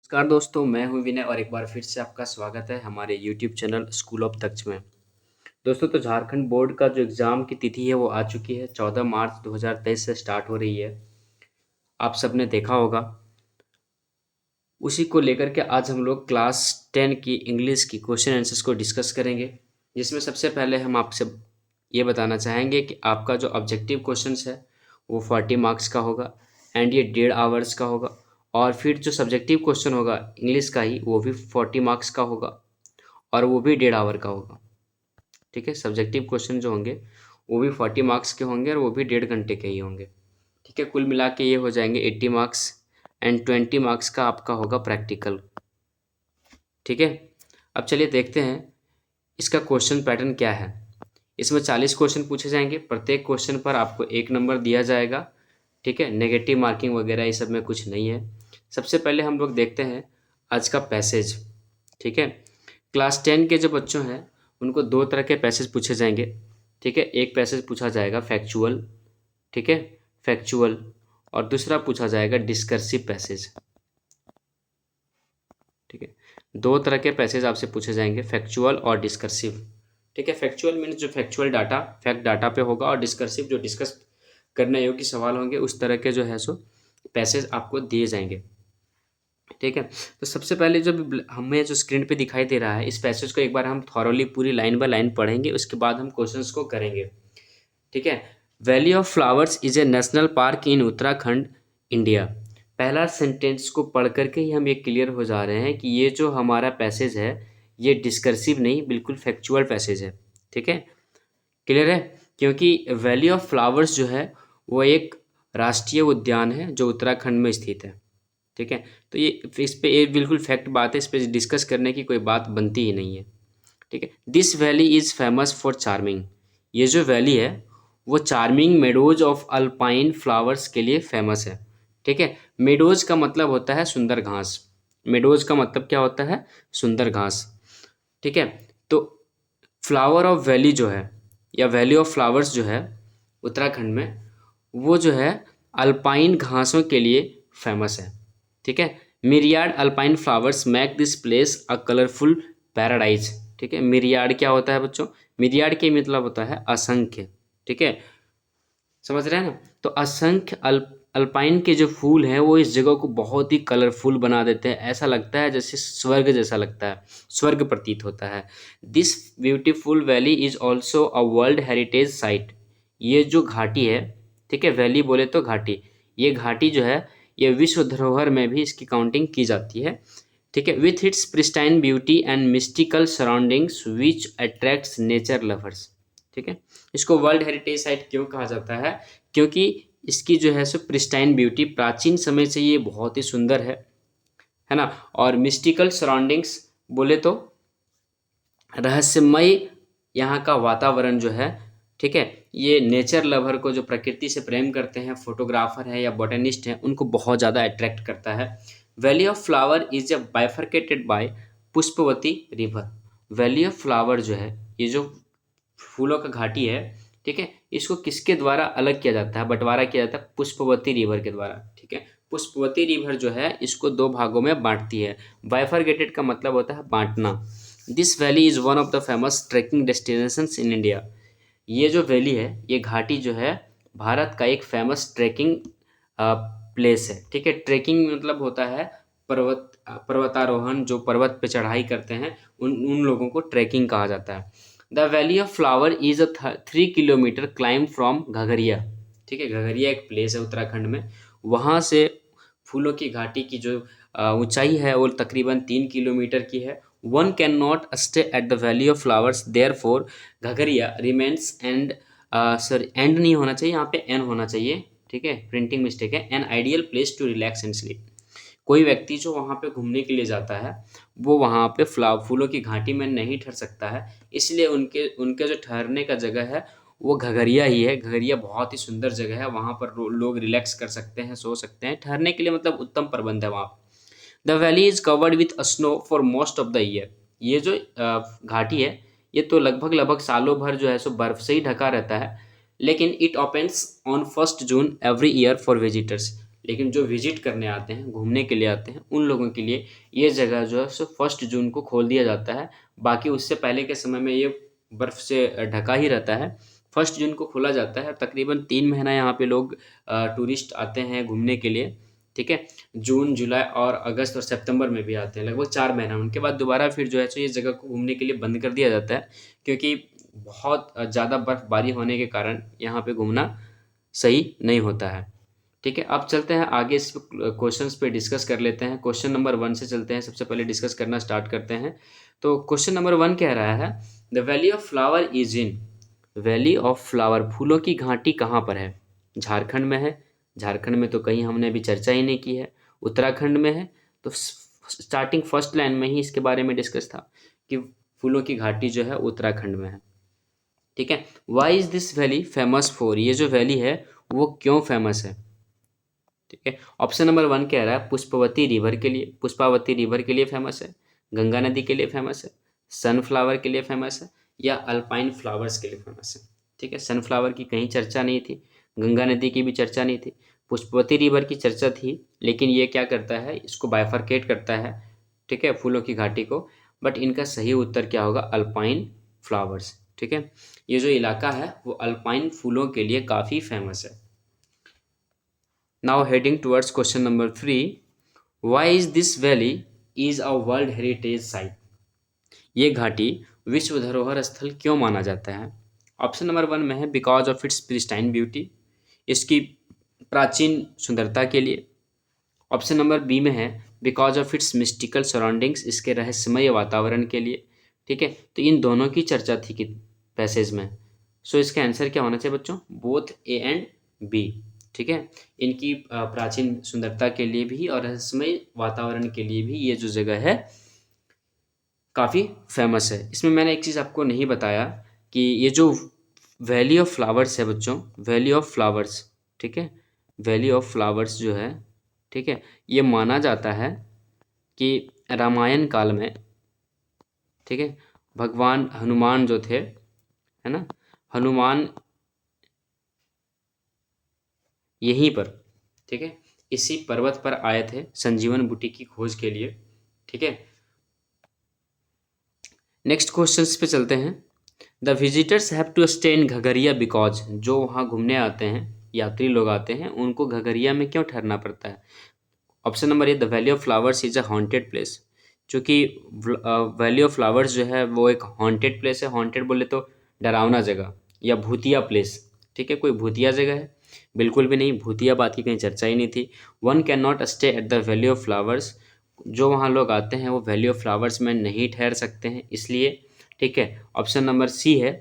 नमस्कार दोस्तों, मैं हूं विनय और एक बार फिर से आपका स्वागत है हमारे यूट्यूब चैनल स्कूल ऑफ दक्ष में। दोस्तों, तो झारखंड बोर्ड का जो एग्ज़ाम की तिथि है वो आ चुकी है। 14 मार्च 2023 से स्टार्ट हो रही है। आप सबने देखा होगा। उसी को लेकर के आज हम लोग क्लास 10 की इंग्लिश की क्वेश्चन आंसर्स को डिस्कस करेंगे, जिसमें सबसे पहले हम आपसे ये बताना चाहेंगे कि आपका जो ऑब्जेक्टिव क्वेश्चंस है वो 40 मार्क्स का होगा एंड ये 1.5 आवर्स का होगा। और फिर जो सब्जेक्टिव क्वेश्चन होगा इंग्लिश का ही, वो भी 40 मार्क्स का होगा और वो भी 1.5 आवर का होगा। ठीक है, सब्जेक्टिव क्वेश्चन जो होंगे वो भी 40 मार्क्स के होंगे और वो भी 1.5 घंटे के ही होंगे। ठीक है, कुल मिला के ये हो जाएंगे 80 मार्क्स एंड 20 मार्क्स का आपका होगा प्रैक्टिकल। ठीक है, अब चलिए देखते हैं इसका क्वेश्चन पैटर्न क्या है। इसमें 40 क्वेश्चन पूछे जाएंगे। प्रत्येक क्वेश्चन पर आपको 1 नंबर दिया जाएगा। ठीक है, नेगेटिव मार्किंग वगैरह ये सब में कुछ नहीं है। सबसे पहले हम लोग देखते हैं आज का पैसेज। ठीक है, क्लास 10 के जो बच्चों हैं उनको दो तरह के पैसेज पूछे जाएंगे। ठीक है, एक पैसेज पूछा जाएगा फैक्चुअल। ठीक है, फैक्चुअल। और दूसरा पूछा जाएगा डिस्कर्सिव पैसेज। ठीक है, दो तरह के पैसेज आपसे पूछे जाएंगे, फैक्चुअल और डिस्कर्सिव। ठीक है, फैक्चुअल मीन्स जो फैक्चुअल डाटा फैक्ट डाटा पे होगा, और डिस्कर्सिव जो डिस्कस करने योग्य सवाल होंगे उस तरह के जो है सो पैसेज आपको दिए जाएंगे। ठीक है, तो सबसे पहले जो हमें जो स्क्रीन पे दिखाई दे रहा है, इस पैसेज को एक बार हम थॉरोली पूरी लाइन बाय लाइन पढ़ेंगे, उसके बाद हम क्वेश्चंस को करेंगे। ठीक है, valley of flowers is a national park in Uttarakhand, India. पहला सेंटेंस को पढ़ करके ही हम ये क्लियर हो जा रहे हैं कि ये जो हमारा पैसेज है ये डिस्कर्सिव नहीं, बिल्कुल फैक्चुअल पैसेज है। ठीक है, क्लियर है, क्योंकि वैली ऑफ फ्लावर्स जो है वो एक राष्ट्रीय उद्यान है जो उत्तराखंड में स्थित है। ठीक है, तो ये इस पे ये बिल्कुल फैक्ट बात है, इस पे डिस्कस करने की कोई बात बनती ही नहीं है। ठीक है, this valley is famous for charming. ये जो वैली है वो charming meadows of alpine flowers के लिए फेमस है। ठीक है, मेडोज का मतलब होता है सुंदर घास। मेडोज का मतलब क्या होता है? सुंदर घास। ठीक है, तो फ्लावर ऑफ वैली जो है या वैली ऑफ फ्लावर्स जो है उत्तराखंड में, वो जो है अल्पाइन घासों के लिए फेमस है। ठीक है, myriad alpine flowers make this place a colourful paradise. ठीक है, मिरियाड क्या होता है बच्चों? मिरियाड के मतलब होता है असंख्य। ठीक है, समझ रहे हैं ना? तो असंख्य अल्पाइन के जो फूल हैं वो इस जगह को बहुत ही कलरफुल बना देते हैं। ऐसा लगता है जैसे स्वर्ग जैसा लगता है, स्वर्ग प्रतीत होता है। This beautiful valley is also a world heritage site. ये जो घाटी है, ठीक है, वैली बोले तो घाटी, ये घाटी जो है ये विश्व धरोहर में भी इसकी काउंटिंग की जाती है। ठीक है, with its pristine beauty and mystical surroundings which attracts nature lovers. ठीक है, इसको वर्ल्ड हेरिटेज साइट क्यों कहा जाता है? क्योंकि इसकी जो है सो प्रिस्टाइन ब्यूटी, प्राचीन समय से ये बहुत ही सुंदर है ना। और मिस्टिकल सराउंडिंग्स बोले तो रहस्यमय यहाँ का वातावरण जो है, ठीक है, ये नेचर लवर को, जो प्रकृति से प्रेम करते हैं, फोटोग्राफर है या बॉटनिस्ट हैं, उनको बहुत ज़्यादा अट्रैक्ट करता है। Valley of flower is a bifurcated by Pushpawati river. Valley of flower जो है, ये जो फूलों का घाटी है, ठीक है, इसको किसके द्वारा अलग किया जाता है, बंटवारा किया जाता है? पुष्पवती रिवर के द्वारा। ठीक है, पुष्पवती रिवर जो है इसको दो भागों में बांटती है। बाइफरगेटेड का मतलब होता है बांटना। This valley is one of the famous trekking destinations in India. ये जो वैली है, ये घाटी जो है, भारत का एक फेमस ट्रैकिंग प्लेस है। ठीक है, ट्रैकिंग मतलब होता है पर्वतारोहण, जो पर्वत पे चढ़ाई करते हैं उन उन लोगों को ट्रैकिंग कहा जाता है। The valley of flower is a 3 kilometre climb from Ghangaria. ठीक है, घघरिया एक प्लेस है उत्तराखंड में, वहाँ से फूलों की घाटी की जो ऊंचाई है वो तकरीबन 3 किलोमीटर की है। One can not stay at the valley of flowers, there for Ghangaria remains end, sorry end नहीं होना चाहिए, यहाँ पे एन होना चाहिए। ठीक है, प्रिंटिंग मिस्टेक है। An ideal place to relax and sleep. कोई व्यक्ति जो वहाँ पे घूमने के लिए जाता है वो वहाँ पे फूलों की घाटी में नहीं ठहर सकता है, इसलिए उनके उनके जो ठहरने का जगह है वो घघरिया ही है। घघरिया बहुत ही सुंदर जगह है, वहाँ पर लोग रिलैक्स कर सकते हैं, सो सकते हैं, ठहरने के लिए मतलब उत्तम प्रबंध है वहाँ। The valley is covered with snow for most of the year. ये जो घाटी है ये तो लगभग लगभग सालों भर जो है सो बर्फ से ही ढका रहता है, लेकिन it opens on 1 June every year for visitors. लेकिन जो विजिट करने आते हैं, घूमने के लिए आते हैं, उन लोगों के लिए ये जगह जो है सो 1 जून को खोल दिया जाता है। बाकी उससे पहले के समय में ये बर्फ़ से ढका ही रहता है। 1 जून को खोला जाता है। तकरीबन 3 महीना यहाँ पे लोग टूरिस्ट आते हैं घूमने के लिए, ठीक है। जून, जुलाई और अगस्त और सितंबर में भी आते हैं, लगभग 4 महीना। उनके बाद दोबारा फिर जो है सो ये जगह को घूमने के लिए बंद कर दिया जाता है, क्योंकि बहुत ज़्यादा बर्फ़बारी होने के कारण यहाँ पे घूमना सही नहीं होता है, ठीक है। अब चलते हैं आगे, इस क्वेश्चंस पे डिस्कस कर लेते हैं। क्वेश्चन नंबर 1 से चलते हैं, सबसे पहले डिस्कस करना स्टार्ट करते हैं। तो क्वेश्चन नंबर 1 कह रहा है, the valley of flower is in, valley of flower, फूलों की घाटी कहाँ पर है? झारखंड में है। झारखंड में तो कहीं हमने अभी चर्चा ही नहीं की है। उत्तराखंड में है। तो स्टार्टिंग फर्स्ट लाइन में ही इसके बारे में डिस्कस था कि फूलों की घाटी जो है उत्तराखंड में है, ठीक है। Why is this valley famous for, ये जो वैली है वो क्यों फेमस है? ठीक है। ऑप्शन नंबर 1 कह रहा है पुष्पवती रिवर के लिए, पुष्पावती रिवर के लिए फेमस है, गंगा नदी के लिए फेमस है, सनफ्लावर के लिए फेमस है, या अल्पाइन फ्लावर्स के लिए फेमस है, ठीक है। सनफ्लावर की कहीं चर्चा नहीं थी, गंगा नदी की भी चर्चा नहीं थी, पुष्पवती रिवर की चर्चा थी, लेकिन ये क्या करता है, इसको बाइफरकेट करता है, ठीक है, फूलों की घाटी को। बट इनका सही उत्तर क्या होगा? अल्पाइन फ्लावर्स, ठीक है। ये जो इलाका है वो अल्पाइन फूलों के लिए काफ़ी फेमस है। Now heading towards question number 3, why is this valley is a World Heritage Site? ये घाटी विश्व धरोहर स्थल क्यों माना जाता है? ऑप्शन नंबर 1 में है because of its pristine beauty, इसकी प्राचीन सुंदरता के लिए। ऑप्शन नंबर बी में है because of its mystical surroundings, इसके रहस्यमय वातावरण के लिए, ठीक है। तो इन दोनों की चर्चा थी कि पैसेज में। सो इसका आंसर क्या होना चाहिए बच्चों? बोथ ए एंड बी, ठीक है। इनकी प्राचीन सुंदरता के लिए भी और रहस्यमय वातावरण के लिए भी ये जो जगह है काफ़ी फेमस है। इसमें मैंने एक चीज़ आपको नहीं बताया कि ये जो वैली ऑफ फ्लावर्स है बच्चों, वैली ऑफ फ्लावर्स, ठीक है, वैली ऑफ फ्लावर्स जो है, ठीक है, ये माना जाता है कि रामायण काल में, ठीक है, भगवान हनुमान जो थे, है ना, हनुमान यहीं पर, ठीक है, इसी पर्वत पर आए थे संजीवन बूटी की खोज के लिए, ठीक है। नेक्स्ट क्वेश्चंस पे चलते हैं। The visitors have to stay in Ghangaria because, जो वहाँ घूमने आते हैं, यात्री लोग आते हैं, उनको घगरिया में क्यों ठहरना पड़ता है? Option number A, the valley of flowers is a haunted place, क्योंकि वैली ऑफ फ्लावर्स जो है वो एक हॉन्टेड प्लेस है। हॉन्टेड बोले तो डरावना जगह या भूतिया प्लेस, ठीक है, कोई भूतिया जगह है? बिल्कुल भी नहीं, भूतिया बात की कहीं चर्चा ही नहीं थी। One can not stay at the valley of flowers, जो वहाँ लोग आते हैं वो वैली ऑफ फ्लावर्स में नहीं ठहर सकते हैं, इसलिए, ठीक है। ऑप्शन नंबर सी है,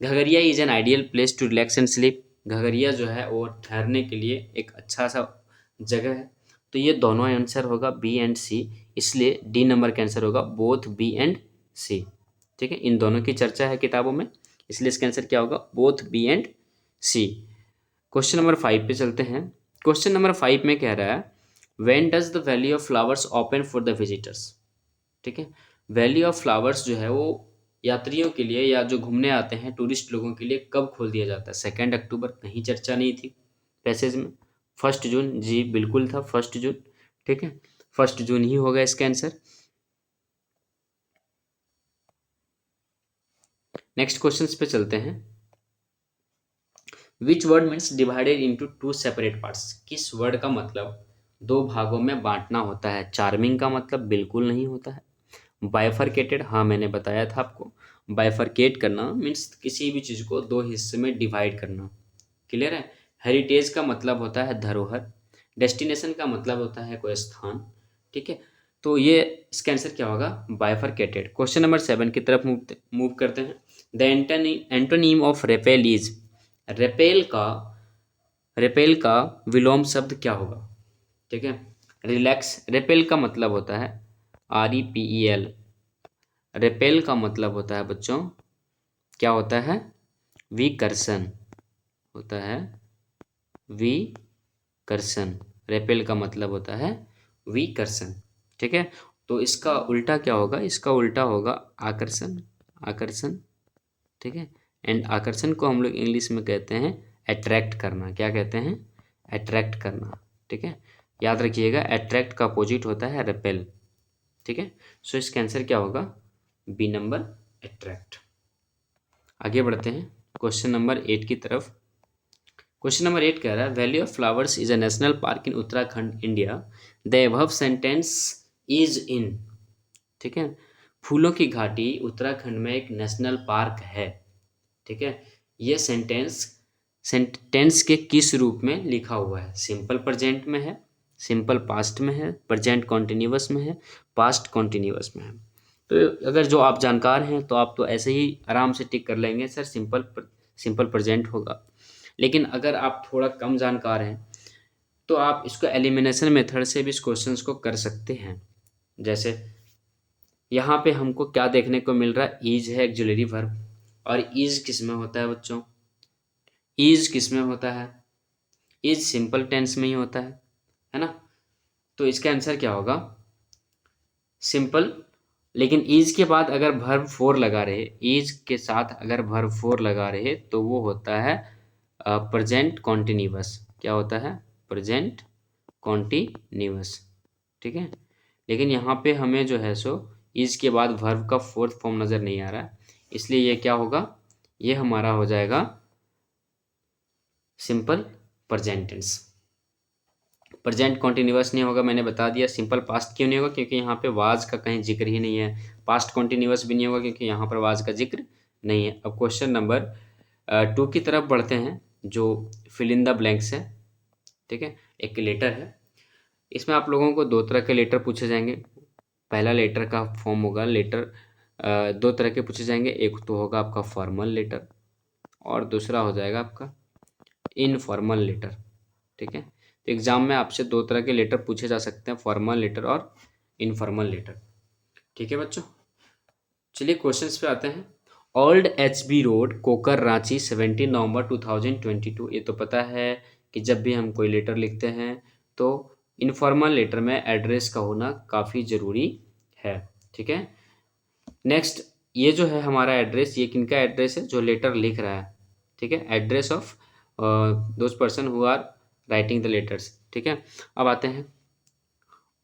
Ghangaria is an ideal place to relax and sleep, Ghangaria जो है वो ठहरने के लिए एक अच्छा सा जगह है। तो ये दोनों आंसर होगा बी एंड सी, इसलिए डी नंबर का आंसर होगा बोथ बी एंड सी, ठीक है। इन दोनों की चर्चा है किताबों में, इसलिए इसका आंसर क्या होगा? Both B and C. Question number 5 पे चलते हैं। क्वेश्चन नंबर 5 में कह रहा है when does the valley of flowers open for the visitors, ठीक है। वैली ऑफ फ्लावर्स जो है वो यात्रियों के लिए या जो घूमने आते हैं टूरिस्ट लोगों के लिए कब खोल दिया जाता है? 2 अक्टूबर, कहीं चर्चा नहीं थी पैसेज में। 1 जून, जी बिल्कुल था 1 जून, ठीक है, 1 जून ही होगा इसका आंसर। नेक्स्ट क्वेश्चंस पे चलते हैं। Which word means divided into 2 separate parts, किस वर्ड का मतलब 2 भागों में बांटना होता है? चार्मिंग का मतलब बिल्कुल नहीं होता है। बाइफरकेटेड, हाँ मैंने बताया था आपको, बाइफरकेट करना मीन्स किसी भी चीज़ को 2 हिस्से में डिवाइड करना, क्लियर है। हेरिटेज का मतलब होता है धरोहर, डेस्टिनेशन का मतलब होता है कोई स्थान, ठीक है। तो ये इसका आंसर क्या होगा? बाइफरकेटेड। क्वेश्चन नंबर 7 की तरफ मूव करते हैं। The antonym of repel is, repel का विलोम शब्द क्या होगा? ठीक है, रिलैक्स, रेपेल का मतलब होता है REPEL, रेपेल का मतलब होता है बच्चों, क्या होता है? विकर्षण होता है, विकर्षण, रेपेल का मतलब होता है विकर्षण, ठीक है। तो इसका उल्टा क्या होगा? इसका उल्टा होगा आकर्षण, आकर्षण, ठीक है। एंड आकर्षण को हम लोग इंग्लिश में कहते हैं अट्रैक्ट करना। क्या कहते हैं? अट्रैक्ट करना, ठीक है, याद रखिएगा अट्रैक्ट का अपोजिट होता है रिपेल। ठीक है, सो इसका आंसर क्या होगा, बी नंबर अट्रैक्ट। आगे बढ़ते हैं क्वेश्चन नंबर 8 की तरफ। क्वेश्चन नंबर 8 कह रहा है valley of flowers is a national park in Uttarakhand India, the above sentence is इन। ठीक है, फूलों की घाटी उत्तराखंड में एक नेशनल पार्क है। ठीक है, ये सेंटेंस सेंटेंस के किस रूप में लिखा हुआ है, सिंपल प्रेजेंट में है, सिंपल पास्ट में है, प्रेजेंट कॉन्टिन्यूअस में है, पास्ट कॉन्टिन्यूअस में है। तो अगर जो आप जानकार हैं तो आप तो ऐसे ही आराम से टिक कर लेंगे सर सिंपल प्रेजेंट होगा। लेकिन अगर आप थोड़ा कम जानकार हैं तो आप इसको एलिमिनेशन मेथड से भी इस क्वेश्चंस को कर सकते हैं। जैसे यहाँ पे हमको क्या देखने को मिल रहा है, इज है ऑक्सिलरी वर्ब, और इज किस में होता है बच्चों, इज किस में होता है, इज सिंपल टेंस में ही होता है ना। तो इसका आंसर क्या होगा, सिंपल। लेकिन इज के बाद अगर वर्ब फोर लगा रहे, इज के साथ अगर वर्ब फोर लगा रहे तो वो होता है प्रेजेंट कॉन्टिन्यूअस। क्या होता है, प्रेजेंट कॉन्टिन्यूअस। ठीक है, लेकिन यहाँ पे हमें जो है सो इज के बाद वर्ब का फोर्थ फॉर्म नज़र नहीं आ रहा है, इसलिए ये क्या होगा, ये हमारा हो जाएगा simple present tense. Present continuous नहीं होगा, मैंने बता दिया। सिंपल पास्ट क्यों नहीं होगा, क्योंकि यहाँ पे वाज का कहीं जिक्र ही नहीं है। पास्ट कॉन्टिन्यूअस भी नहीं होगा क्योंकि यहाँ पर वाज का जिक्र नहीं है। अब क्वेश्चन नंबर 2 की तरफ बढ़ते हैं, जो फिल इन द ब्लैंक्स है। ठीक है, एक लेटर है, इसमें आप लोगों को दो तरह के लेटर पूछे जाएंगे। पहला लेटर का फॉर्म होगा लेटर, दो तरह के पूछे जाएंगे, एक तो होगा आपका फॉर्मल लेटर और दूसरा हो जाएगा आपका इनफॉर्मल लेटर। ठीक है, तो एग्जाम में आपसे दो तरह के लेटर पूछे जा सकते हैं, फॉर्मल लेटर और इनफॉर्मल लेटर। ठीक है बच्चों, चलिए क्वेश्चंस पे आते हैं। Old HB road, Kokar, Ranchi, 17 November 2022। ये तो पता है कि जब भी हम कोई लेटर लिखते हैं तो इनफॉर्मल लेटर में एड्रेस का होना काफ़ी ज़रूरी है। ठीक है, नेक्स्ट, ये जो है हमारा एड्रेस, ये किनका एड्रेस है, जो लेटर लिख रहा है। ठीक है, address of those person who are writing the letters. ठीक है, अब आते हैं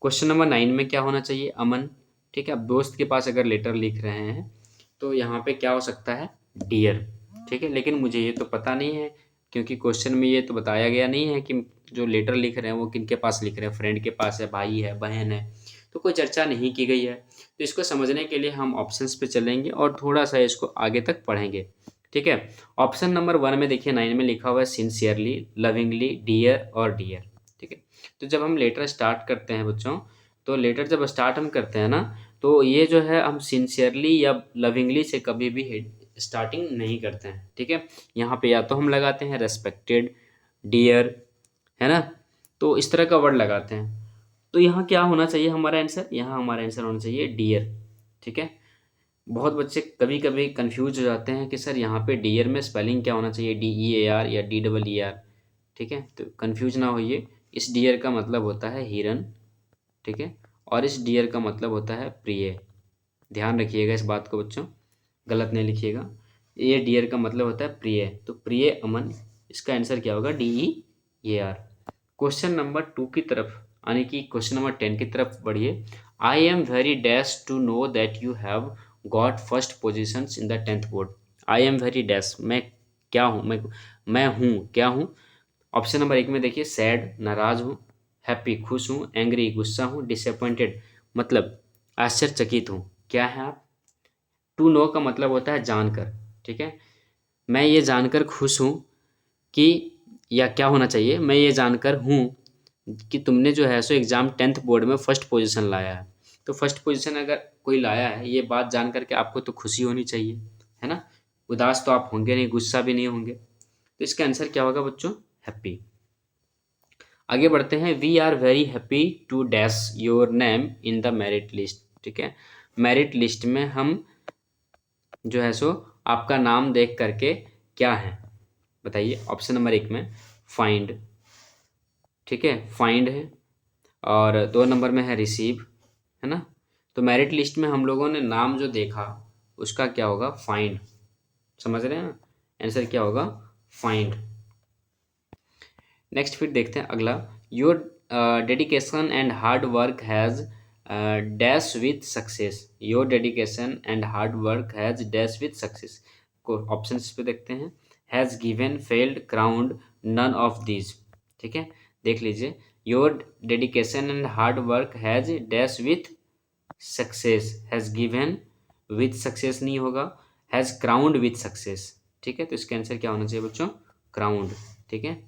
क्वेश्चन नंबर 9 में क्या होना चाहिए, अमन। ठीक है, अब दोस्त के पास अगर लेटर लिख रहे हैं तो यहाँ पे क्या हो सकता है, डियर। ठीक है, लेकिन मुझे ये तो पता नहीं है क्योंकि क्वेश्चन में ये तो बताया गया नहीं है कि जो लेटर लिख रहे हैं वो किनके पास लिख रहे हैं, फ्रेंड के पास है, भाई है, बहन है, तो कोई चर्चा नहीं की गई है। तो इसको समझने के लिए हम ऑप्शंस पे चलेंगे और थोड़ा सा इसको आगे तक पढ़ेंगे। ठीक है, ऑप्शन नंबर 1 में देखिए 9 में लिखा हुआ है सिंसियरली, लविंगली, डियर और डियर। ठीक है, तो जब हम लेटर स्टार्ट करते हैं बच्चों, तो लेटर जब स्टार्ट हम करते हैं ना, तो ये जो है हम सिंसियरली या लविंगली से कभी भी स्टार्टिंग नहीं करते हैं। ठीक है, यहाँ पे या तो हम लगाते हैं रेस्पेक्टेड, डियर, है ना, तो इस तरह का वर्ड लगाते हैं। तो यहाँ क्या होना चाहिए हमारा आंसर, यहाँ हमारा आंसर होना चाहिए डियर। ठीक है, बहुत बच्चे कभी कभी कंफ्यूज हो जाते हैं कि सर यहाँ पे डियर में स्पेलिंग क्या होना चाहिए, DEAR या DEER। ठीक है, तो कंफ्यूज ना होइए, इस डियर का मतलब होता है हिरन। ठीक है, और इस डियर का मतलब होता है प्रिय। ध्यान रखिएगा इस बात को बच्चों, गलत नहीं लिखिएगा। ये डियर का मतलब होता है प्रिय, तो प्रिय अमन, इसका आंसर क्या होगा, DEAR। क्वेश्चन नंबर 2 की तरफ, यानी कि क्वेश्चन नंबर 10 की तरफ बढ़िए। I am very dash to know that you have got first position in the 10th board. I am very dash, मैं क्या हूँ, मैं हूँ क्या हूँ। ऑप्शन नंबर 1 में देखिए सैड, नाराज हूँ, हैप्पी, खुश हूँ, एंग्री, गुस्सा हूँ, डिसअपॉइंटेड, मतलब आश्चर्यचकित हूँ। क्या है आप, टू नो का मतलब होता है जानकर। ठीक है, मैं ये जानकर खुश हूँ कि, या क्या होना चाहिए, मैं ये जानकर हूँ कि तुमने जो है सो एग्ज़ाम 10th बोर्ड में फर्स्ट पोजीशन लाया है। तो फर्स्ट पोजीशन अगर कोई लाया है, ये बात जान करके आपको तो खुशी होनी चाहिए, है ना। उदास तो आप होंगे नहीं, गुस्सा भी नहीं होंगे, तो इसका आंसर क्या होगा बच्चों, हैप्पी। आगे बढ़ते हैं। We are very happy to dash your name in the merit list. ठीक है, मेरिट लिस्ट में हम जो है सो आपका नाम देख करके क्या है बताइए। ऑप्शन नंबर 1 में फाइंड, ठीक है, फाइंड है, और 2 नंबर में है रिसीव, है ना। तो मेरिट लिस्ट में हम लोगों ने नाम जो देखा उसका क्या होगा, फाइंड। समझ रहे हैं ना, आंसर क्या होगा, फाइंड। नेक्स्ट फिर देखते हैं अगला। Your dedication and hard work has dash with success. Your dedication and hard work has dash with success. को ऑप्शन पे देखते हैं। Has given, failed, crowned, none of these. ठीक है, देख लीजिए। Your dedication and hard work has dash with success. Has given with success नहीं होगा, हैज़ क्राउंड विथ सक्सेस। ठीक है, तो इसका आंसर क्या होना चाहिए बच्चों? क्राउंड। ठीक है,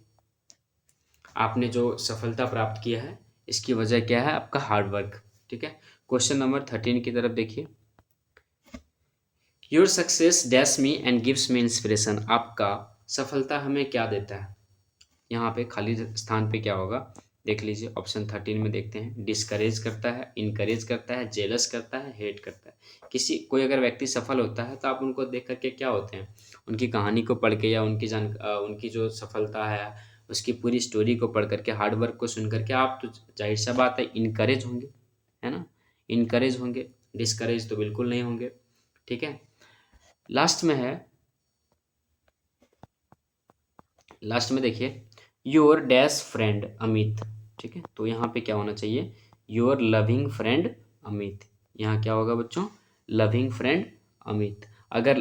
आपने जो सफलता प्राप्त किया है इसकी वजह क्या है? आपका हार्ड वर्क। ठीक है, क्वेश्चन नंबर 13 की तरफ देखिए। Your success dash me and gives me inspiration. आपका सफलता हमें क्या देता है? यहाँ पे खाली स्थान पे क्या होगा देख लीजिए। ऑप्शन 13 में देखते हैं। डिस्करेज करता है, इनकरेज करता है, जेलस करता है, हेट करता है। किसी कोई अगर व्यक्ति सफल होता है तो आप उनको देख करके क्या होते हैं? उनकी कहानी को पढ़ के या उनकी जो सफलता है उसकी पूरी स्टोरी को पढ़ करके, हार्ड वर्क को सुन करके आप तो जाहिर सा बात है इनकरेज होंगे, है ना? इनकरेज होंगे, डिस्करेज तो बिल्कुल नहीं होंगे। ठीक है, लास्ट में है, लास्ट में देखिए। Your dash friend Amit. ठीक है, तो यहाँ पे क्या होना चाहिए? Your loving friend Amit. यहाँ क्या होगा बच्चों? Loving friend Amit. अगर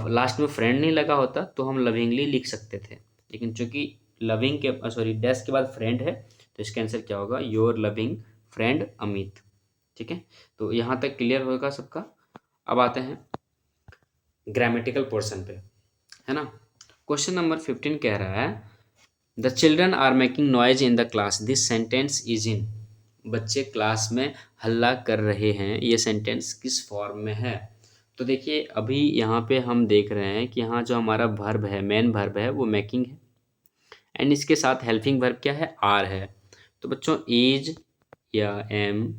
लास्ट में फ्रेंड नहीं लगा होता तो हम लविंगली लिख सकते थे, लेकिन चूंकि लविंग के सॉरी डैश के बाद फ्रेंड है तो इसका आंसर क्या होगा? Your loving friend Amit. ठीक है, तो यहाँ तक क्लियर होगा सबका। अब आते हैं ग्रामेटिकल पोर्शन पे, है ना? क्वेश्चन नंबर 15 कह रहा है the children are making noise in the class, this sentence is in. बच्चे क्लास में हल्ला कर रहे हैं, ये सेंटेंस किस फॉर्म में है? तो देखिए अभी यहाँ पे हम देख रहे हैं कि यहाँ जो हमारा वर्ब है, मेन वर्ब है, वो मेकिंग है एंड इसके साथ हेल्पिंग वर्ब क्या है? आर है। तो बच्चों इज या एम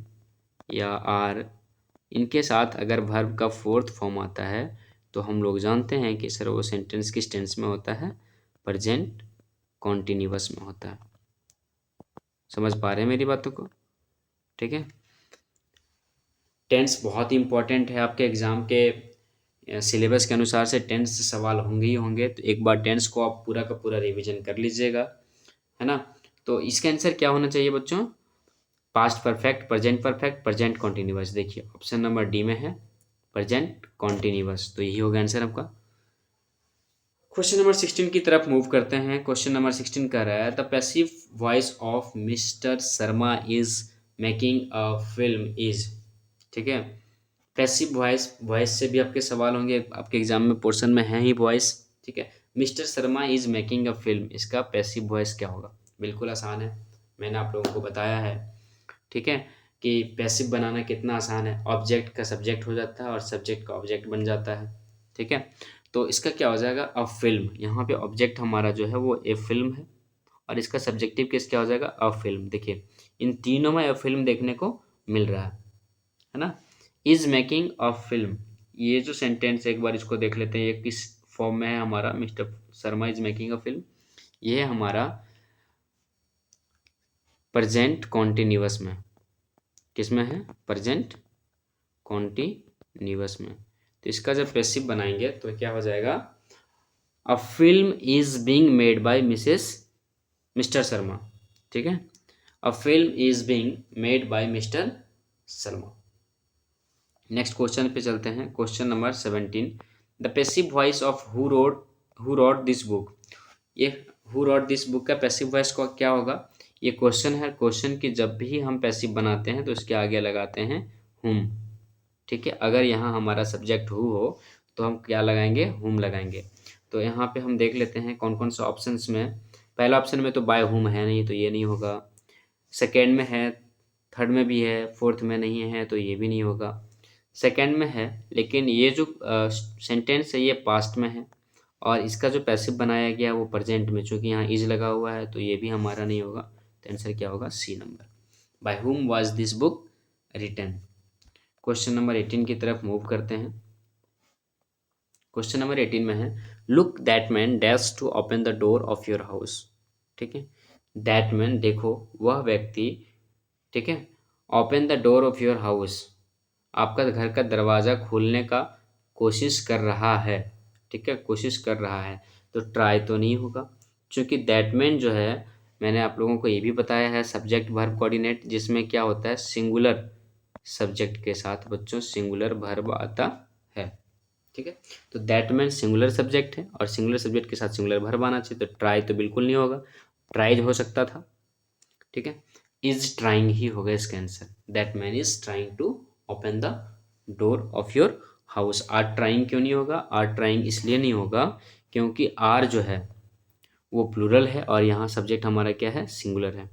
या आर, इनके साथ अगर वर्ब का फोर्थ फॉर्म आता है तो हम लोग जानते हैं कि सर वो सेंटेंस किस टेंस में होता है? प्रेजेंट कॉन्टिन्यूअस में होता है। समझ पा रहे हैं मेरी बातों को? ठीक है, टेंस बहुत ही इंपॉर्टेंट है। आपके एग्जाम के सिलेबस के अनुसार से टेंस से सवाल होंगे ही होंगे, तो एक बार टेंस को आप पूरा का पूरा रिवीजन कर लीजिएगा, है ना? तो इसका आंसर क्या होना चाहिए बच्चों? Past perfect, present perfect, present continuous. देखिए ऑप्शन नंबर डी में है प्रेजेंट कॉन्टिन्यूअस, तो यही होगा आंसर आपका। क्वेश्चन नंबर 16 की तरफ मूव करते हैं। क्वेश्चन नंबर 16 कह रहा है the passive voice of mister Sharma is making a film is. ठीक है, पैसिव वॉइस, वॉइस से भी आपके सवाल होंगे, आपके एग्जाम में पोर्शन में है ही वॉइस। ठीक है, mister Sharma is making a film, इसका पैसिव वॉइस क्या होगा? बिल्कुल आसान है, मैंने आप लोगों को बताया है। ठीक है, कि पैसिव बनाना कितना आसान है। ऑब्जेक्ट का सब्जेक्ट हो जाता है और सब्जेक्ट का ऑब्जेक्ट बन जाता है। ठीक है, तो इसका क्या हो जाएगा? A film. यहाँ पे ऑब्जेक्ट हमारा जो है वो ए फिल्म है और इसका सब्जेक्टिव केस क्या हो जाएगा? A film. देखिए इन तीनों में अ फिल्म देखने को मिल रहा है ना? इज मेकिंग अ फिल्म, ये जो सेंटेंस एक बार इसको देख लेते हैं, ये किस फॉर्म में है हमारा? Mister Sharma is making a film, ये है हमारा प्रेजेंट कॉन्टिन्यूअस में। किस में है? प्रेजेंट कॉन्टिन्यूअस में। तो इसका जब पैसिव बनाएंगे तो क्या हो जाएगा? A film is being made by mister Sharma. ठीक है, a film is being made by mister Sharma. Next question पे चलते हैं। Question number 17 the passive voice of who wrote this book. ये हु रोट दिस बुक का पैसिव वॉइस को क्या होगा? ये क्वेश्चन है, क्वेश्चन की जब भी हम पैसिव बनाते हैं तो इसके आगे लगाते हैं हुम। ठीक है, अगर यहाँ हमारा सब्जेक्ट हु हो तो हम क्या लगाएंगे? हुम लगाएंगे। तो यहाँ पे हम देख लेते हैं कौन कौन सा ऑप्शंस में। पहला ऑप्शन में तो बाय हुम है नहीं, तो ये नहीं होगा। सेकेंड में है, थर्ड में भी है, फोर्थ में नहीं है, तो ये भी नहीं होगा। सेकेंड में है, लेकिन ये जो सेंटेंस है ये पास्ट में है और इसका जो पैसिव बनाया गया है वो प्रेजेंट में, चूँकि यहाँ इज लगा हुआ है तो ये भी हमारा नहीं होगा। तो आंसर क्या होगा? C number, by whom was this book written. Question number 18 की तरफ मूव करते हैं। क्वेश्चन नंबर 18 में है look that man dash to open the door of your house. ठीक है, दैट मैन देखो वह व्यक्ति, ठीक है, open the door of your house, आपका घर का दरवाज़ा खोलने का कोशिश कर रहा है। ठीक है, कोशिश कर रहा है, तो ट्राई तो नहीं होगा, क्योंकि दैट मैन जो है मैंने आप लोगों को ये भी बताया है सब्जेक्ट वर्ब कोऑर्डिनेट, जिसमें क्या होता है सिंगुलर सब्जेक्ट के साथ बच्चों सिंगुलर वर्ब आता है। ठीक है, तो दैट मीन सिंगुलर सब्जेक्ट है और सिंगुलर सब्जेक्ट के साथ सिंगुलर वर्ब आना चाहिए, तो ट्राई तो बिल्कुल नहीं होगा, ट्राइज हो सकता था। ठीक है, इज ट्राइंग ही होगा इसका answer. That man is trying to open the door of your house. Are trying क्यों नहीं होगा? आर ट्राइंग इसलिए नहीं होगा क्योंकि आर जो है वो प्लूरल है और यहाँ सब्जेक्ट हमारा क्या है सिंगुलर है।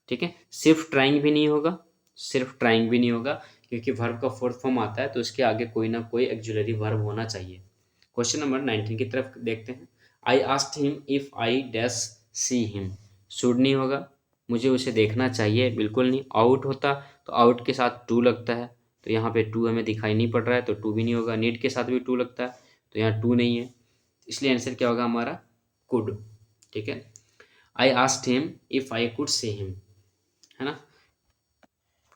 ठीक है, सिर्फ ट्राइंग भी नहीं होगा, सिर्फ ट्राइंग भी नहीं होगा क्योंकि वर्ब का फोर्थ फॉर्म आता है तो उसके आगे कोई ना कोई एक्जुलरी वर्ब होना चाहिए। क्वेश्चन नंबर 19 की तरफ देखते हैं। I asked him if I dash see him. Should नहीं होगा, मुझे उसे देखना चाहिए, बिल्कुल नहीं। आउट होता तो आउट के साथ टू लगता है, तो यहाँ पे टू हमें दिखाई नहीं पड़ रहा है तो टू भी नहीं होगा। नीड के साथ भी टू लगता है तो यहाँ टू नहीं है, इसलिए आंसर क्या होगा हमारा कुड। ठीक है, I asked him if I could see him, है ना।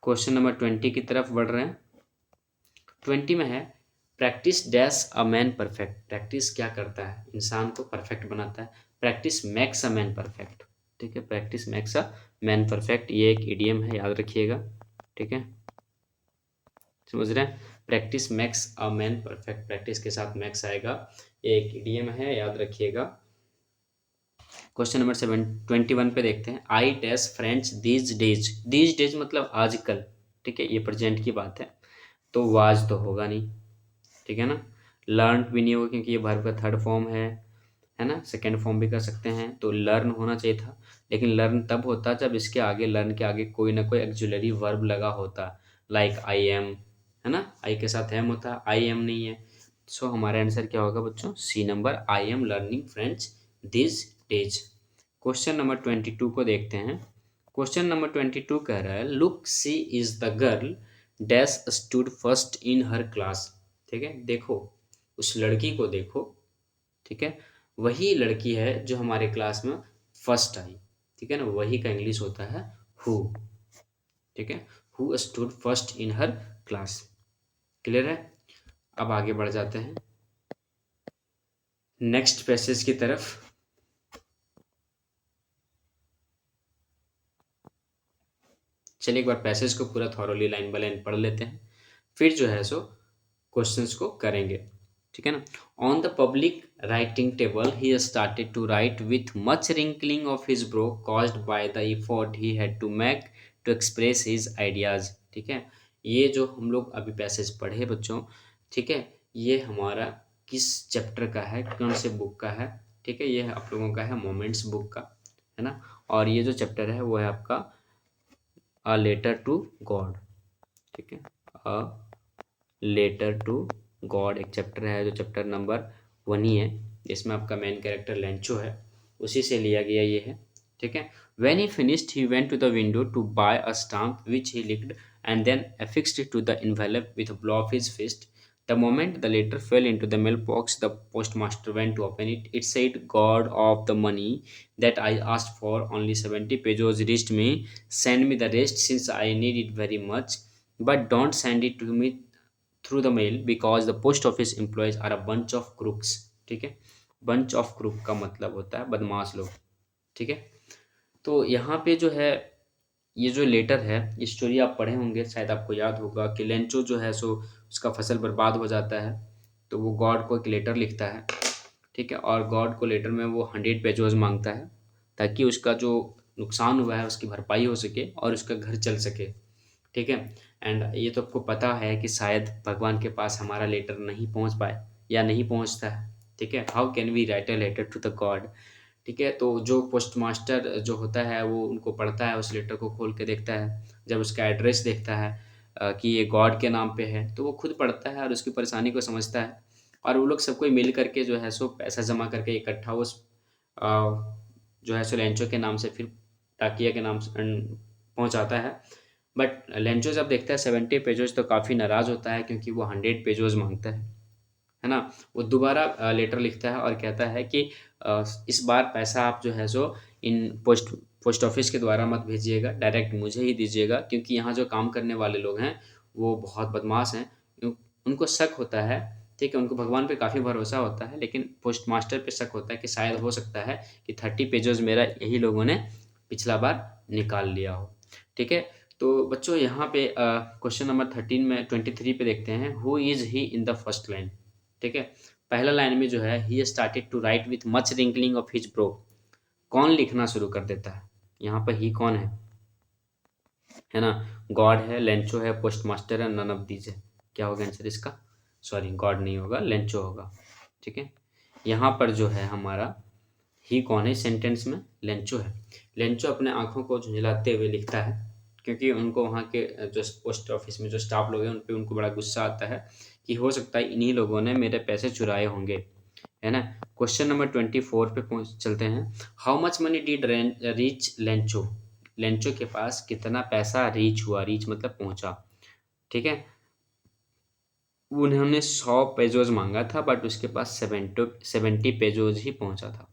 क्वेश्चन नंबर 20 की तरफ बढ़ रहे हैं। 20 में है practice dash a man perfect. Practice क्या करता है? इंसान को परफेक्ट बनाता है। Practice makes a man perfect. ठीक है, practice makes a man perfect, ये एक इडियम है, याद रखिएगा। ठीक है, समझ रहे हैं? Practice makes a man perfect, practice के साथ मैक्स आएगा, ये एक इडियम है, याद रखिएगा। क्वेश्चन नंबर 21 पे देखते हैं। I dash friends these days. These days मतलब आजकल। ठीक है, ये प्रेजेंट की बात है तो वाज तो होगा नहीं। ठीक है ना, लर्न भी नहीं होगा क्योंकि ये वर्ब का थर्ड फॉर्म है ना, सेकेंड फॉर्म भी कर सकते हैं, तो लर्न होना चाहिए था। लेकिन लर्न तब होता जब इसके आगे, लर्न के आगे कोई ना कोई एक्जुलरी वर्ब लगा होता, लाइक आई एम, है ना, आई के साथ एम होता, आई एम नहीं है। सो हमारा आंसर क्या होगा बच्चों? C number, I am learning French this days. Question number 22 को देखते हैं। क्वेश्चन नंबर 22 कह रहा है look C is the girl dash stood first in her class. ठीक है, देखो उस लड़की को देखो। ठीक है, वही लड़की है जो हमारे क्लास में फर्स्ट आई। ठीक है ना, वही का इंग्लिश होता है हु। ठीक है, who stood first in her class. Clear है? अब आगे बढ़ जाते हैं नेक्स्ट पैसेज की तरफ। चलिए एक बार पैसेज को पूरा थॉरोली लाइन बाय लाइन पढ़ लेते हैं, फिर जो है सो क्वेश्चंस को करेंगे। ठीक है ना। On the public writing table he started to write with much wrinkling of his brow caused by the effort he had to make to express his ideas. ठीक है, ये जो हम लोग अभी पैसेज पढ़े बच्चों, ठीक है, ये हमारा किस चैप्टर का है, कौन से बुक का है? ठीक है, ये आप लोगों का है मोमेंट्स बुक का, है ना। और ये जो चैप्टर है वो है आपका अ लेटर टू गॉड। ठीक है, अ लेटर टू गॉड एक चैप्टर है जो चैप्टर नंबर 1 ही है, जिसमें आपका मेन कैरेक्टर लेंचो है, उसी से लिया गया ये है। ठीक है, when he finished he went to the window to buy a stamp which he licked and then affixed it to the envelope with a blow of his fist. The moment the letter fell into the mailbox, the postmaster went to open it. It said, God of the money that I asked for, only 70 pages reached me. Send me the rest since I need it very much. But don't send it to me through the mail because the post office employees are a bunch of crooks. ठीक है, bunch of crook का मतलब होता है बदमाश लोग। ठीक है, तो यहाँ पे जो है ये जो लेटर है, ये स्टोरी आप पढ़े होंगे, शायद आपको याद होगा कि लेंचो जो है सो उसका फसल बर्बाद हो जाता है तो वो गॉड को एक लेटर लिखता है। ठीक है, और गॉड को लेटर में वो 100 पेजेस मांगता है ताकि उसका जो नुकसान हुआ है उसकी भरपाई हो सके और उसका घर चल सके। ठीक है, एंड ये तो आपको पता है कि शायद भगवान के पास हमारा लेटर नहीं पहुंच पाए या नहीं पहुंचता है। ठीक है, how can we write a letter to the God. ठीक है, तो जो पोस्ट मास्टर जो होता है वो उनको पढ़ता है, उस लेटर को खोल के देखता है, जब उसका एड्रेस देखता है कि ये गॉड के नाम पे है, तो वो खुद पढ़ता है और उसकी परेशानी को समझता है, और वो लोग सब कोई मिल करके जो है सो पैसा जमा करके इकट्ठा उस अ, जो है सो लेंचो के नाम से फिर टाकिया के नाम से पहुंचाता है। बट लेंचो जब देखता है 70 पेजेस तो काफ़ी नाराज़ होता है क्योंकि वो 100 पेजेस मांगता है ना। वो दोबारा लेटर लिखता है और कहता है कि इस बार पैसा आप जो है सो इन पोस्ट ऑफिस के द्वारा मत भेजिएगा, डायरेक्ट मुझे ही दीजिएगा, क्योंकि यहाँ जो काम करने वाले लोग हैं वो बहुत बदमाश हैं। उनको शक होता है, ठीक है, उनको भगवान पे काफ़ी भरोसा होता है, लेकिन पोस्ट मास्टर पे शक होता है कि शायद हो सकता है कि 30 पेजेस मेरा यही लोगों ने पिछला बार निकाल लिया हो। ठीक है, तो बच्चों यहाँ पे क्वेश्चन नंबर 13 में 23 पे देखते हैं, who is he in the first line. ठीक है, पहला लाइन में जो है, he started to write with much wrinkling of his brow. कौन लिखना शुरू कर देता है? यहाँ पर ही कौन है ना? गॉड है, लेंचो है, पोस्ट मास्टर है, नन ऑफ दीज है। क्या होगा आंसर इसका? सॉरी, गॉड नहीं होगा, लेंचो होगा। ठीक है, यहाँ पर जो है हमारा ही कौन है सेंटेंस में? लेंचो है। लेंचो अपने आंखों को झुंझलाते हुए लिखता है, क्योंकि उनको वहाँ के जो पोस्ट ऑफिस में जो स्टाफ लोग हैं उन पे उनको बड़ा गुस्सा आता है कि हो सकता है इन्हीं लोगों ने मेरे पैसे चुराए होंगे, है ना। क्वेश्चन नंबर 24 पे पहुँच चलते हैं। How much money did reach Lencho. Lencho के पास कितना पैसा रीच हुआ? रीच मतलब पहुंचा। ठीक है, उन्होंने 100 पेजोज मांगा था, बट उसके पास 70 पेजोज ही पहुंचा था।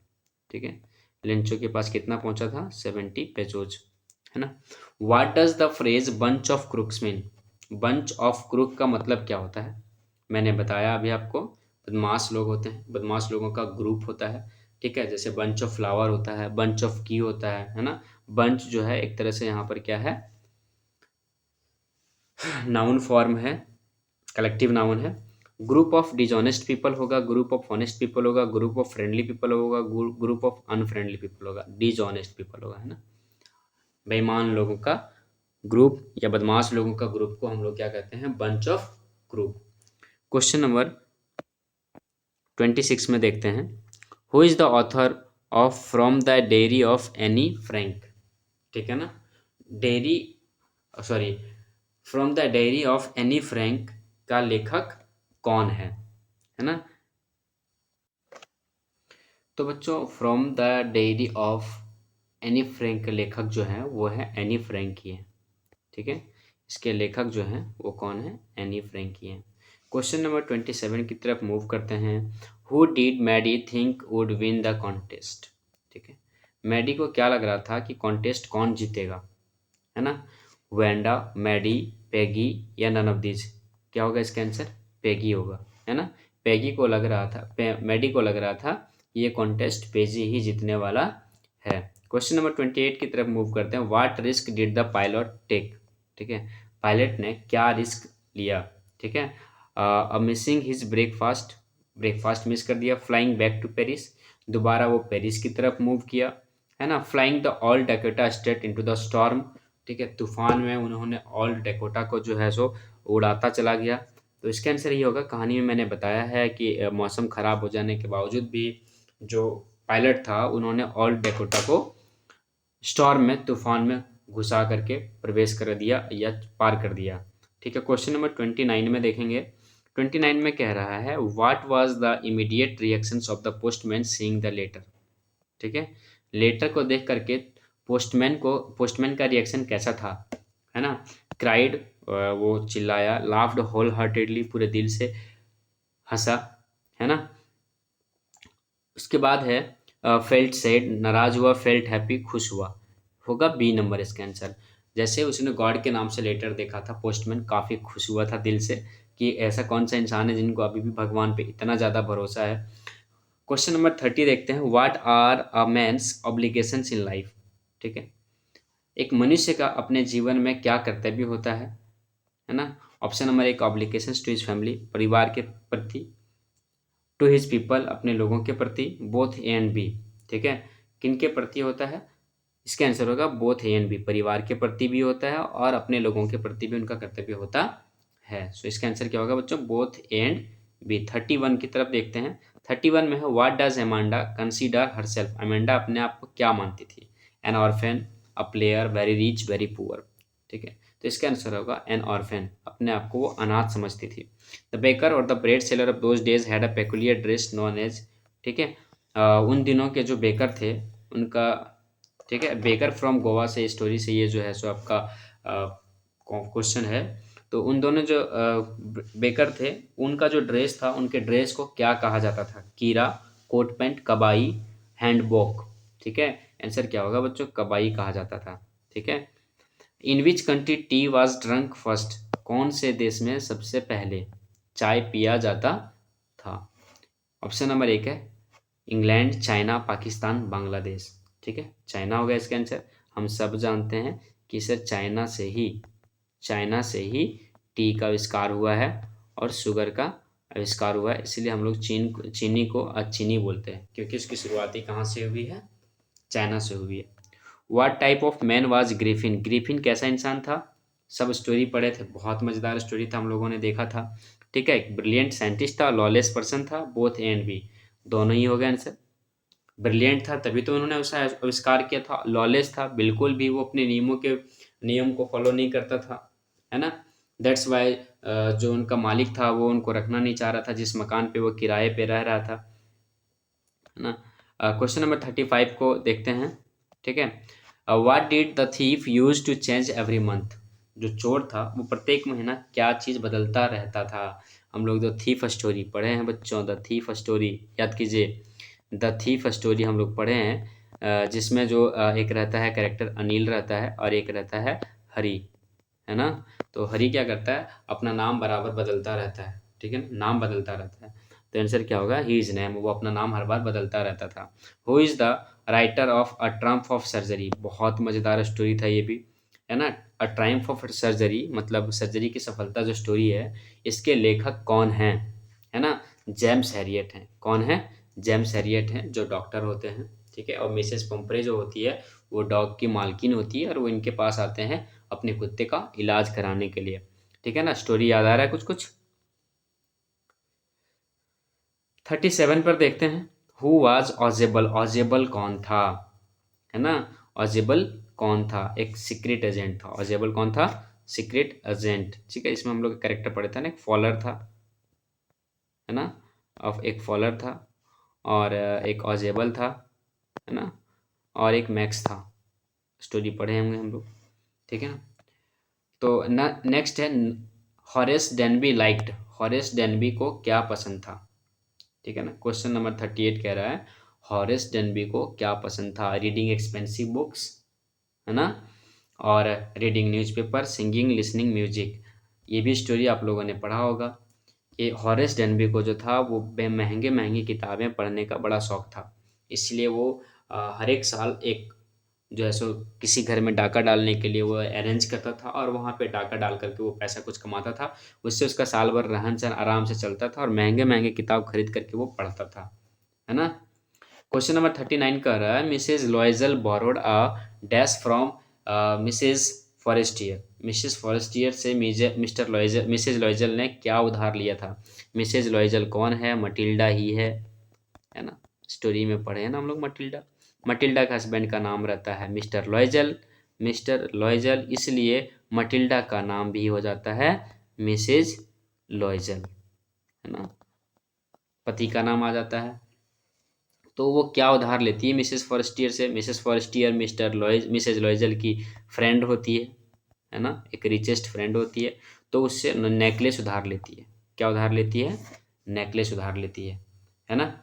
ठीक है, लेंचो के पास कितना पहुंचा था? 70 पेजोज, है ना। What does the phrase bunch of crooks mean. Bunch of crook का मतलब क्या होता है? मैंने बताया अभी आपको, बदमाश लोग होते हैं, बदमाश लोगों का ग्रुप होता है। ठीक है, जैसे बंच ऑफ फ्लावर होता है, बंच ऑफ की होता है ना। बंच जो है एक तरह से यहाँ पर क्या है? नाउन फॉर्म है, कलेक्टिव नाउन है। ग्रुप ऑफ डिजॉनेस्ट पीपल होगा, ग्रुप ऑफ ऑनेस्ट पीपल होगा, ग्रुप ऑफ फ्रेंडली पीपल होगा, ग्रुप ऑफ अनफ्रेंडली पीपल होगा, डिजॉनेस्ट पीपल होगा, है ना। बेईमान लोगों का ग्रुप या बदमाश लोगों का ग्रुप को हम लोग क्या कहते हैं? Bunch of group. Question number 26 में देखते हैं, who is the author of from the dairy of Anne Frank. ठीक है ना, dairy, sorry, from the diary of Anne Frank का लेखक कौन है ना। तो बच्चों, from the diary of Anne Frank का लेखक जो है वो है एनी फ्रैंक ही है। ठीक है, इसके लेखक जो हैं वो कौन है? एनी फ्रैंक ही हैं। क्वेश्चन नंबर 27 की तरफ मूव करते हैं। Who did Maddy think would win the contest. ठीक है, मैडी को क्या लग रहा था कि कॉन्टेस्ट कौन जीतेगा, है ना। वेंडा, मैडी, पेगी या नन ऑफ दीज। क्या होगा इसका आंसर? पेगी होगा, है ना। पेगी को लग रहा था, मैडी को लग रहा था ये कॉन्टेस्ट पेजी ही जीतने वाला है। क्वेश्चन नंबर 28 की तरफ मूव करते हैं। What risk did the pilot take. ठीक है, पायलट ने क्या रिस्क लिया? ठीक है, missing his breakfast, breakfast miss कर दिया। फ्लाइंग बैक टू पेरिस, दोबारा वो पेरिस की तरफ मूव किया, है ना। Flying the all Dakota state into the storm. ठीक है, तूफान में उन्होंने ऑल डकोटा को जो है सो उड़ाता चला गया। तो इसका आंसर ये होगा, कहानी में मैंने बताया है कि मौसम खराब हो जाने के बावजूद भी जो पायलट था उन्होंने ऑल डकोटा को स्टॉर्म में, तूफान में घुसा करके प्रवेश कर दिया या पार कर दिया। ठीक है, क्वेश्चन नंबर 29 में देखेंगे। 29 में कह रहा है, what was the immediate reactions of the postman seeing the letter. ठीक है, लेटर को देख करके पोस्टमैन का रिएक्शन कैसा था, है ना। क्राइड, वो चिल्लाया। लाफ्ड होल हार्टेडली, पूरे दिल से हंसा, है ना। उसके बाद है फेल्ट सैड, नाराज हुआ। फेल्ट हैप्पी, खुश हुआ। होगा बी नंबर इसका आंसर। जैसे उसने गॉड के नाम से लेटर देखा था, पोस्टमैन काफ़ी खुश हुआ था दिल से कि ऐसा कौन सा इंसान है जिनको अभी भी भगवान पे इतना ज़्यादा भरोसा है। क्वेश्चन नंबर 30 देखते हैं। What are a man's obligations in life. ठीक है, एक मनुष्य का अपने जीवन में क्या कर्तव्य होता है ना। Option number 1 obligations to his family, परिवार के प्रति। टू हिज पीपल, अपने लोगों के प्रति। Both A and B. ठीक है, किन के प्रति होता है? इसका आंसर होगा बोथ ए एंड बी, परिवार के प्रति भी होता है और अपने लोगों के प्रति भी उनका कर्तव्य होता है। सो इसका आंसर क्या होगा बच्चों? Both A and B. 31 की तरफ देखते हैं। 31 में है, what does Amanda consider herself. Amanda अपने आप को क्या मानती थी? An orphan, a player, very rich, very poor. ठीक है, तो इसका आंसर होगा एन ऑर्फेन, अपने आप को वो अनाथ समझती थी। द बेकर और the bread seller of those days had a peculiar dress known as. ठीक है, उन दिनों के जो बेकर थे उनका, ठीक है, बेकर फ्रॉम गोवा से स्टोरी से ये जो है सो आपका क्वेश्चन है। तो उन दोनों जो बेकर थे उनका जो ड्रेस था, उनके ड्रेस को क्या कहा जाता था? कीरा, कोट पैंट, कबाई, हैंडबॉक। ठीक है, आंसर क्या होगा बच्चों? कबाई कहा जाता था। ठीक है, in which country tea was drunk first. कौन से देश में सबसे पहले चाय पिया जाता था? ऑप्शन नंबर 1 है इंग्लैंड, चाइना, पाकिस्तान, बांग्लादेश। ठीक है, चाइना होगा इसका आंसर। हम सब जानते हैं कि सर चाइना से ही टी का आविष्कार हुआ है और शुगर का आविष्कार हुआ है, इसलिए हम लोग चीनी को चीनी बोलते हैं, क्योंकि उसकी शुरुआती कहाँ से हुई है, चाइना से हुई है। What type of man was Griffin, Griffin कैसा इंसान था, सब स्टोरी पढ़े थे, बहुत मज़ेदार स्टोरी था, हम लोगों ने देखा था। ठीक है, एक ब्रिलियंट साइंटिस्ट था, लॉलेस पर्सन था, बोथ ए एंड बी, दोनों ही हो गए आंसर। ब्रिलियंट था तभी तो उन्होंने उसका आविष्कार किया था, लॉलेस था, बिल्कुल भी वो अपने नियम को फॉलो नहीं करता था, है ना। दैट्स वाई जो उनका मालिक था वो उनको रखना नहीं चाह रहा था, जिस मकान पे वो किराए पे रह रहा था, है ना। क्वेश्चन नंबर 35 को देखते हैं। ठीक है, what did the thief use to change every month, जो चोर था वो प्रत्येक महीना क्या चीज़ बदलता रहता था। हम लोग द थीफ स्टोरी पढ़े हैं बच्चों, द थीफ स्टोरी याद कीजिए, द थीफ स्टोरी हम लोग पढ़े हैं, जिसमें जो एक रहता है कैरेक्टर अनिल रहता है और एक रहता है हरी, है ना। तो हरी क्या करता है, अपना नाम बराबर बदलता रहता है, ठीक है ना, नाम बदलता रहता है। तो आंसर क्या होगा, ही इज नेम, वो अपना नाम हर बार बदलता रहता था। Who is the writer of a Trump of surgery, बहुत मज़ेदार स्टोरी था ये भी, है ना। अ ट्रायम्फ ऑफ सर्जरी मतलब सर्जरी की सफलता जो स्टोरी है, इसके लेखक कौन हैं, है ना। जेम्स हैरियट हैं, कौन है, जेम्स हैरियट हैं, जो डॉक्टर होते हैं। ठीक है, और मिसेस पंपरे जो होती है वो डॉग की मालकिन होती है, और वो इनके पास आते हैं अपने कुत्ते का इलाज कराने के लिए। ठीक है ना, स्टोरी याद आ रहा है कुछ कुछ। 37 पर देखते हैं, हु वाज ऑजेबल, ऑजेबल कौन था, है ना। ऑजेबल कौन था, एक सीक्रेट एजेंट था, ऑजेबल कौन था, सीक्रेट एजेंट। ठीक है, इसमें हम लोग कैरेक्टर पढ़े थे ना, एक फॉलर था, है ना, अब एक फॉलर था, और एक ऑजेबल था, है ना, और एक मैक्स था, स्टोरी पढ़े होंगे हम लोग। ठीक है ना, तो ना नेक्स्ट है, Horace Denby liked, Horace Denby को क्या पसंद था। ठीक है ना, क्वेश्चन नंबर 38 कह रहा है, हॉरेस डेनबी को क्या पसंद था, रीडिंग एक्सपेंसिव बुक्स, है ना, और reading newspaper, singing, listening music. ये भी स्टोरी आप लोगों ने पढ़ा होगा। ये हॉरेस डेनबी को जो था वो महंगे महंगी किताबें पढ़ने का बड़ा शौक था, इसलिए वो हर एक साल एक जो है सो किसी घर में डाका डालने के लिए वो अरेंज करता था, और वहाँ पे डाका डाल करके वो पैसा कुछ कमाता था, उससे उसका साल भर रहन सहन आराम से चलता था, और महंगे महंगे किताब खरीद करके वो पढ़ता था, है ना। क्वेश्चन नंबर 39 कह रहा है, Mrs Loisel borrowed a dash from Mrs Forestier, Mrs Forestier से मिस्टर लॉयजल, मिसेज लॉयजल ने क्या उधार लिया था। मिसेज लॉयजल कौन है, मटिल्डा ही है ना, स्टोरी में पढ़े हैं ना हम लोग मटिल्डा। मटिल्डा का हस्बैंड का नाम रहता है मिस्टर लॉयजल, मिस्टर लॉयजल, इसलिए मटिल्डा का नाम भी हो जाता है मिसेज लॉयजल, है ना, पति का नाम आ जाता है। तो वो क्या उधार लेती है मिसेस फॉरेस्टियर से, मिसेस फॉरेस्टियर मिसेज लॉयजल की फ्रेंड होती है ना, एक रिचेस्ट फ्रेंड होती है, तो उससे नेकलेस उधार लेती है। क्या उधार लेती है, नेकलेस उधार लेती है ना।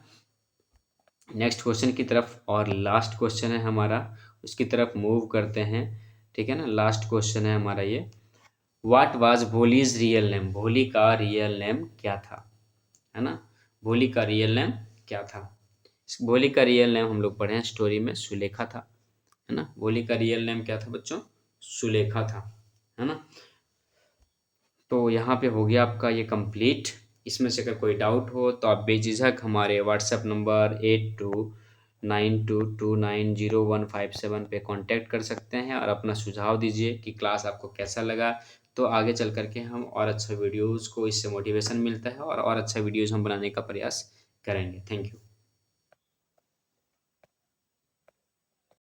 नेक्स्ट क्वेश्चन की तरफ, और लास्ट क्वेश्चन है हमारा, उसकी तरफ मूव करते हैं। ठीक है ना, लास्ट क्वेश्चन है हमारा ये, what was Bholi's real name, भोली का रियल नेम क्या था, है ना, भोली का रियल नेम क्या था। भोली का रियल नेम हम लोग पढ़े हैं स्टोरी में, सुलेखा था, है ना। भोली का रियल नेम क्या था बच्चों, सुलेखा था, है ना। तो यहाँ पे हो गया आपका ये कंप्लीट। इसमें से अगर कोई डाउट हो तो आप बेझिझक हमारे व्हाट्सएप नंबर 8292290157 पे कांटेक्ट कर सकते हैं, और अपना सुझाव दीजिए कि क्लास आपको कैसा लगा। तो आगे चल करके हम और अच्छा वीडियोज़ को, इससे मोटिवेशन मिलता है, और अच्छा वीडियोज़ हम बनाने का प्रयास करेंगे। Thank you.